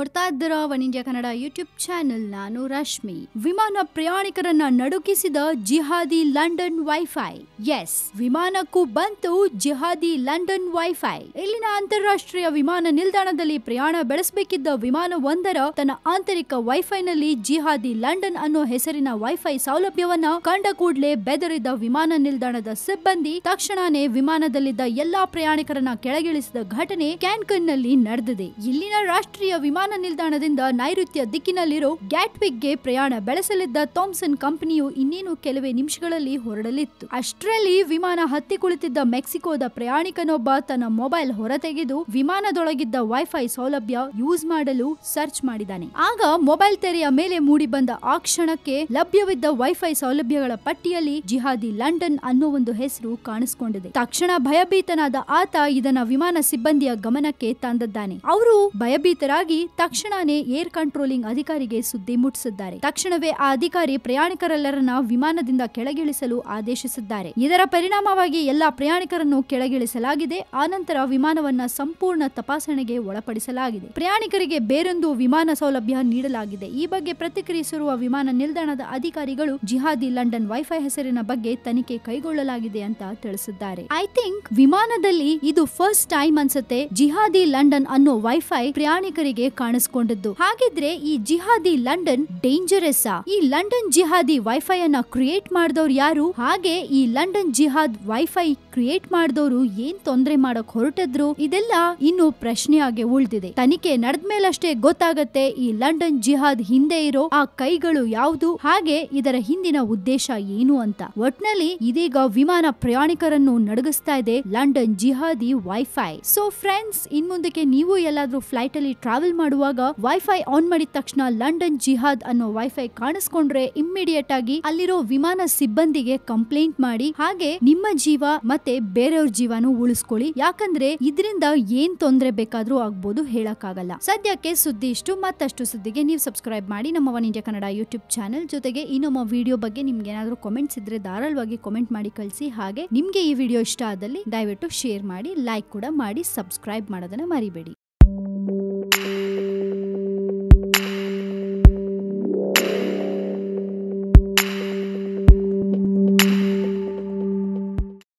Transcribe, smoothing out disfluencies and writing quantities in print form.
ನೋಡ್ತಾ ಇದ್ದೀರಾ one India Kannada YouTube channel. ನಾನು ರಶ್ಮಿ. ವಿಮಾನ ಪ್ರಯಾಣಿಕರನ್ನ ನಡುಗಿಸಿದ ಜಿಹಾದಿ ಲಂಡನ್ ವೈಫೈ. ಎಸ್, ವಿಮಾನಕ್ಕೂ ಬಂತು ಜಿಹಾದಿ ಲಂಡನ್ ವೈಫೈ. ಇಲ್ಲಿನ ಅಂತಾರಾಷ್ಟ್ರೀಯ ವಿಮಾನ ನಿಲ್ದಾಣದಲ್ಲಿ ಪ್ರಯಾಣ ಬೆಳೆಸಬೇಕಿದ್ದ ವಿಮಾನ ಒಂದರ ತನ್ನ ಆಂತರಿಕ ವೈಫೈನಲ್ಲಿ ಜಿಹಾದಿ ಲಂಡನ್ ಅನ್ನೋ ಹೆಸರಿನ ವೈಫೈ ಸೌಲಭ್ಯವನ್ನ ಕಂಡ ಕೂಡಲೇ ಬೆದರಿದ ವಿಮಾನ ನಿಲ್ದಾಣದ ಸಿಬ್ಬಂದಿ ತಕ್ಷಣನೇ ವಿಮಾನದಲ್ಲಿದ್ದ ಎಲ್ಲಾ ಪ್ರಯಾಣಿಕರನ್ನ ಕೆಳಗಿಳಿಸಿದ ಘಟನೆ ಕ್ಯಾನ್ಕನ್ ನಲ್ಲಿ ನಡೆದಿದೆ. ಇಲ್ಲಿನ ರಾಷ್ಟ್ರೀಯ ವಿಮಾನ ನಿಲ್ದಾಣದಿಂದ ನೈಋತ್ಯ ದಿಕ್ಕಿನಲ್ಲಿರೋ ಗ್ಯಾಟ್ವಿಕ್ಗೆ ಪ್ರಯಾಣ ಬೆಳೆಸಲಿದ್ದ ಥಾಮ್ಸನ್ ಕಂಪನಿಯು ಇನ್ನೇನು ಕೆಲವೇ ನಿಮಿಷಗಳಲ್ಲಿ ಹೊರಡಲಿತ್ತು. ಅಷ್ಟರಲ್ಲಿ ವಿಮಾನ ಹತ್ತಿ ಕುಳಿತಿದ್ದ ಮೆಕ್ಸಿಕೋದ ಪ್ರಯಾಣಿಕನೊಬ್ಬ ತನ್ನ ಮೊಬೈಲ್ ಹೊರತೆಗೆದು ವಿಮಾನದೊಳಗಿದ್ದ ವೈಫೈ ಸೌಲಭ್ಯ ಯೂಸ್ ಮಾಡಲು ಸರ್ಚ್ ಮಾಡಿದ್ದಾನೆ. ಆಗ ಮೊಬೈಲ್ ತೆರೆಯ ಮೇಲೆ ಮೂಡಿ ಬಂದ ಆ ಕ್ಷಣಕ್ಕೆ ಲಭ್ಯವಿದ್ದ ವೈಫೈ ಸೌಲಭ್ಯಗಳ ಪಟ್ಟಿಯಲ್ಲಿ ಜಿಹಾದಿ ಲಂಡನ್ ಅನ್ನೋ ಒಂದು ಹೆಸರು ಕಾಣಿಸಿಕೊಂಡಿದೆ. ತಕ್ಷಣ ಭಯಭೀತನಾದ ಆತ ಇದನ್ನ ವಿಮಾನ ಸಿಬ್ಬಂದಿಯ ಗಮನಕ್ಕೆ ತಂದಿದ್ದಾನೆ. ಅವರು ಭಯಭೀತರಾಗಿ ತಕ್ಷಣನೇ ಏರ್ ಕಂಟ್ರೋಲಿಂಗ್ ಅಧಿಕಾರಿಗೆ ಸುದ್ದಿ ಮುಟ್ಟಿಸಿದ್ದಾರೆ. ತಕ್ಷಣವೇ ಆ ಅಧಿಕಾರಿ ಪ್ರಯಾಣಿಕರೆಲ್ಲರನ್ನ ವಿಮಾನದಿಂದ ಕೆಳಗಿಳಿಸಲು ಆದೇಶಿಸಿದ್ದಾರೆ. ಇದರ ಪರಿಣಾಮವಾಗಿ ಎಲ್ಲಾ ಪ್ರಯಾಣಿಕರನ್ನು ಕೆಳಗಿಳಿಸಲಾಗಿದೆ. ಆನಂತರ ವಿಮಾನವನ್ನ ಸಂಪೂರ್ಣ ತಪಾಸಣೆಗೆ ಒಳಪಡಿಸಲಾಗಿದೆ. ಪ್ರಯಾಣಿಕರಿಗೆ ಬೇರೊಂದು ವಿಮಾನ ಸೌಲಭ್ಯ ನೀಡಲಾಗಿದೆ. ಈ ಬಗ್ಗೆ ಪ್ರತಿಕ್ರಿಯಿಸಿರುವ ವಿಮಾನ ನಿಲ್ದಾಣದ ಅಧಿಕಾರಿಗಳು ಜಿಹಾದಿ ಲಂಡನ್ ವೈಫೈ ಹೆಸರಿನ ಬಗ್ಗೆ ತನಿಖೆ ಕೈಗೊಳ್ಳಲಾಗಿದೆ ಅಂತ ತಿಳಿಸಿದ್ದಾರೆ. ಐ ಥಿಂಕ್ ವಿಮಾನದಲ್ಲಿ ಇದು ಫಸ್ಟ್ ಟೈಮ್ ಅನ್ಸುತ್ತೆ ಜಿಹಾದಿ ಲಂಡನ್ ಅನ್ನೋ ವೈಫೈ ಪ್ರಯಾಣಿಕರಿಗೆ ಕಾಣಿಸ್ಕೊಂಡಿದ್ದು. ಹಾಗಿದ್ರೆ ಈ ಜಿಹಾದಿ ಲಂಡನ್ ಡೇಂಜರಸ್? ಈ ಲಂಡನ್ ಜಿಹಾದಿ ವೈಫೈ ಅನ್ನ ಕ್ರಿಯೇಟ್ ಮಾಡಿದವ್ರು ಯಾರು? ಹಾಗೆ ಈ ಲಂಡನ್ ಜಿಹಾದ್ ವೈಫೈ ಕ್ರಿಯೇಟ್ ಮಾಡಿದವರು ಏನ್ ತೊಂದರೆ ಮಾಡಕ್ ಹೊರಟಿದ್ರು? ಇದೆಲ್ಲ ಇನ್ನು ಪ್ರಶ್ನೆಯಾಗಿ ಉಳಿದಿದೆ. ತನಿಖೆ ನಡೆದ್ಮೇಲಷ್ಟೇ ಗೊತ್ತಾಗತ್ತೆ ಈ ಲಂಡನ್ ಜಿಹಾದ್ ಹಿಂದೆ ಇರೋ ಆ ಕೈಗಳು ಯಾವುದು, ಹಾಗೆ ಇದರ ಹಿಂದಿನ ಉದ್ದೇಶ ಏನು ಅಂತ. ಒಟ್ನಲ್ಲಿ ಇದೀಗ ವಿಮಾನ ಪ್ರಯಾಣಿಕರನ್ನು ನಡುಗಿಸ್ತಾ ಇದೆ ಲಂಡನ್ ಜಿಹಾದಿ ವೈಫೈ. ಸೊ ಫ್ರೆಂಡ್ಸ್, ಇನ್ ಮುಂದಕ್ಕೆ ನೀವು ಎಲ್ಲಾದ್ರೂ ಫ್ಲೈಟ್ ಅಲ್ಲಿ ಟ್ರಾವೆಲ್ ಮಾಡುವಾಗ ವೈಫೈ ಆನ್ ಮಾಡಿದ ತಕ್ಷಣ ಲಂಡನ್ ಜಿಹಾದ್ ಅನ್ನೋ ವೈಫೈ ಕಾಣಿಸ್ಕೊಂಡ್ರೆ ಇಮ್ಮಿಡಿಯೇಟ್ ಆಗಿ ಅಲ್ಲಿರೋ ವಿಮಾನ ಸಿಬ್ಬಂದಿಗೆ ಕಂಪ್ಲೇಂಟ್ ಮಾಡಿ, ಹಾಗೆ ನಿಮ್ಮ ಜೀವ ಮತ್ತೆ ಬೇರೆಯವ್ರ ಜೀವನೂ ಉಳಿಸ್ಕೊಳ್ಳಿ. ಯಾಕಂದ್ರೆ ಇದರಿಂದ ಏನ್ ತೊಂದರೆ ಬೇಕಾದ್ರೂ ಆಗ್ಬೋದು, ಹೇಳಕ್ಕಾಗಲ್ಲ. ಸದ್ಯಕ್ಕೆ ಸುದ್ದಿ ಇಷ್ಟು. ಮತ್ತಷ್ಟು ಸುದ್ದಿಗೆ ನೀವು ಸಬ್ಸ್ಕ್ರೈಬ್ ಮಾಡಿ ನಮ್ಮ one India Kannada YouTube channel. ಜೊತೆಗೆ ಈ ನಮ್ಮ ವಿಡಿಯೋ ಬಗ್ಗೆ ನಿಮ್ಗೆ ಏನಾದ್ರೂ ಕಾಮೆಂಟ್ಸ್ ಇದ್ರೆ ಧಾರಾಳವಾಗಿ ಕಾಮೆಂಟ್ ಮಾಡಿ ಕಳಿಸಿ. ಹಾಗೆ ನಿಮ್ಗೆ ಈ ವಿಡಿಯೋ ಇಷ್ಟ ಆದಲ್ಲಿ ದಯವಿಟ್ಟು ಶೇರ್ ಮಾಡಿ, ಲೈಕ್ ಕೂಡ ಮಾಡಿ, ಸಬ್ಸ್ಕ್ರೈಬ್ ಮಾಡೋದನ್ನ ಮರಿಬೇಡಿ.